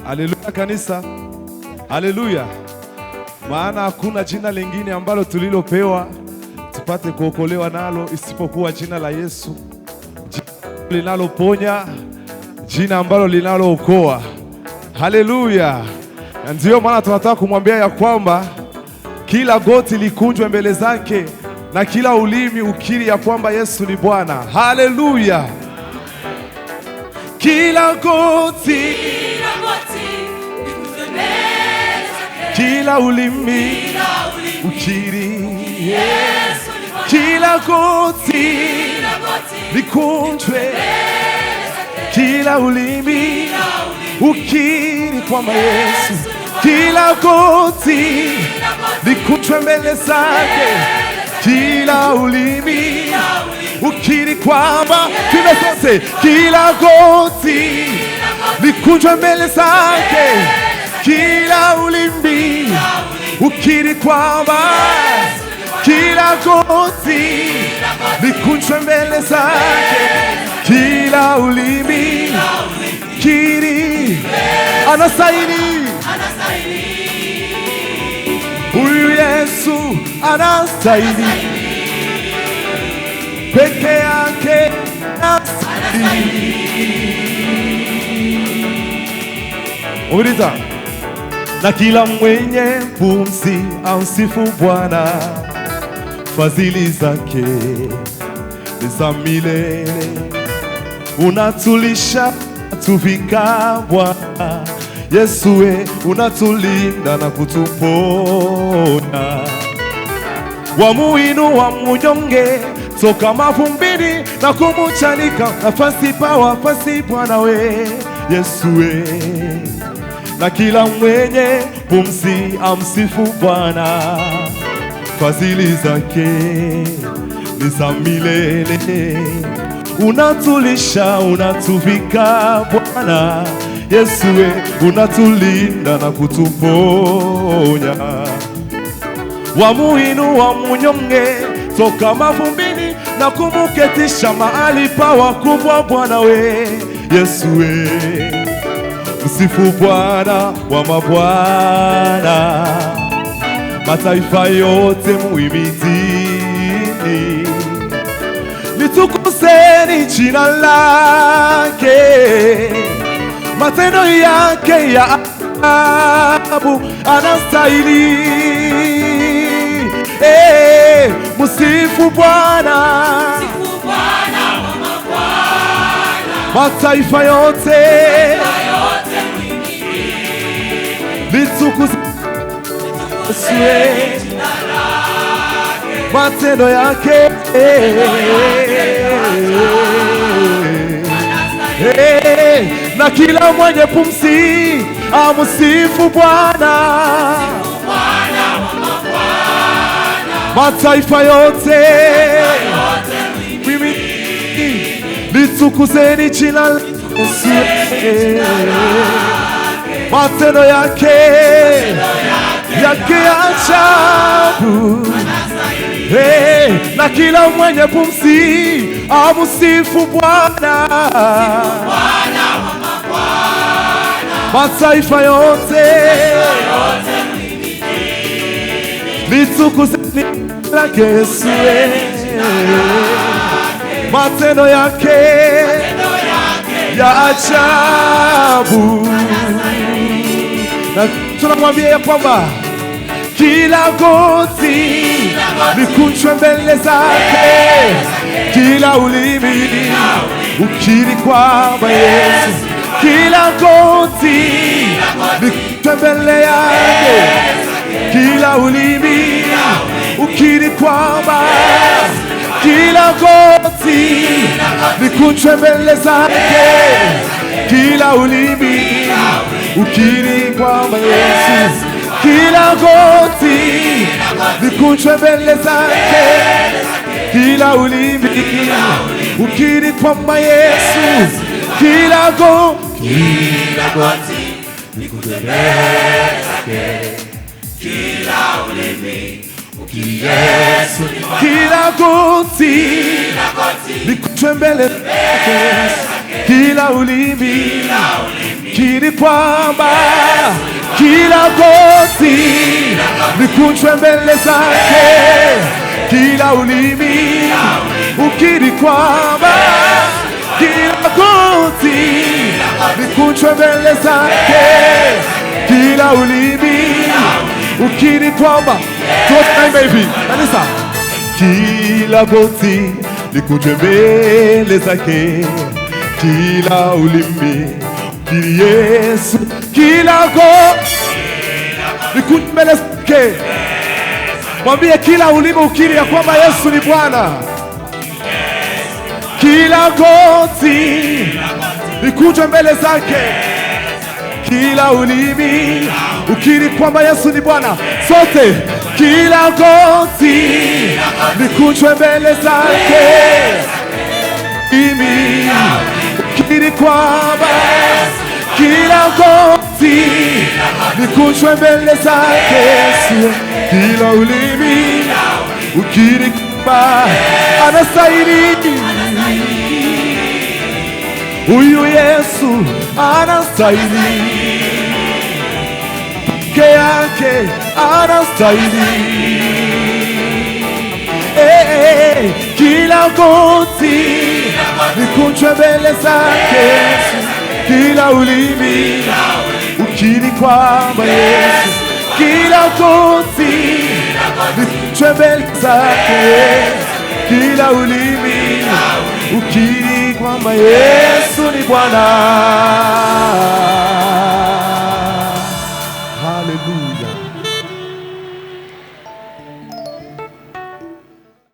Haleluya kanisa. Haleluya. Maana hakuna jina lingine ambalo tulilopewa tupate kuokolewa nalo isipokuwa jina la Yesu. Jina linaloponya, jina ambalo linalookoa. Haleluya. Ndio maana tunataka kumwambia ya kwamba kila goti likunjwe mbele zake na kila ulimi ukiri ya kwamba Yesu ni Bwana. Haleluya. Kila goti, kila ulimi ukiri Yesu ni Bwana. Kila goti likunjwe, kila ulimi ukiri kwamba Yesu. Kila goti likunjwe mbele zake, kila ulimi ukiri kwamba, tumesote, kila goti likunjwe mbele zake, kila ulimi ukiri kwamba, kila goti likunjwe mbele zake, kila ulimi kiri anastahili. Huyu Yesu anastahili, peke yake anastahili. Uliza, na kila mwenye pumzi amsifu Bwana, fadhili zake ni za milele. Unatulisha tuvika Bwana Yesu, unatulinda na kutupona. Wamuinua mnyonge toka mavumbini na kumuchanika nafasi pa wafasi Bwana we Yesu na kila mwenye pumzi amsifu Bwana, fadhili zake ni za milele. Unatulisha unatuvika Bwana Yesu, unatulinda na kutuponya. Wamuinua mnyonge toka mavumbini na kumuketisha mahali pa wakubwa Bwana we Yesu msifu Bwana wa mabwana, mataifa yote muhimidini. Litukuzeni jina lake, matendo yake ya ajabu anastahili. Msifu Bwana wa mabwana, mataifa yote litukuzeni matendo yake na kila mwenye pumzi amsifu Bwana, mataifa yote litukuzeni jina la Yesu, matendo yake ajabu. Na kila mwenye pumzi amsifu Bwana, mataifa yote litukuzeni la Yesu, matendo yake ya ajabu. Na tunamwambia ya kwamba kila goti likunjwe mbele zake, kila ulimi ukiri kwamba Yesu. Kila goti likunjwe mbele yake, kila ulimi ukiri kwamba, kila goti likunjwe mbele zake, kila ulimi ukiri kwamba Yesu. Kila goti likunjwe mbele zake, kila ulimi ukiri kwamba Yesu. Kila goti likunjwe mbele zake, kila ulimi ukiri Yesu. Kila goti likunjwe mbele zake, kila ulimi ukiri kwamba kila goti likunjwe mbele zake, kila ulimi ukiri kwamba kila goti likunjwe mbele zake, kila ulimi ukiri kwamba baby kanisa, kila goti likunjwe mbele zake, kila ulimi ukiri Yesu, kila goti likunjwe mbele zake. Mwambie kila ulimi ukiri ya kwamba Yesu ni Bwana. Kila goti likunjwe mbele zake, kila ulimi ukiri kwamba Yesu ni Bwana. Sote, kila goti likunjwe mbele zake, ulimi ukiri kwamba kila goti likunjwe mbele zake, kila ulimi ukiri kwamba anastahili. Huyu Yesu anastahili, peke yake anastahili. Kila goti likunjwe mbele zake, kila ulimi ukiri kwamba Yesu, kila goti likunjwe mbele zake, kila ulimi ukiri kwamba Yesu ni Bwana. Haleluya.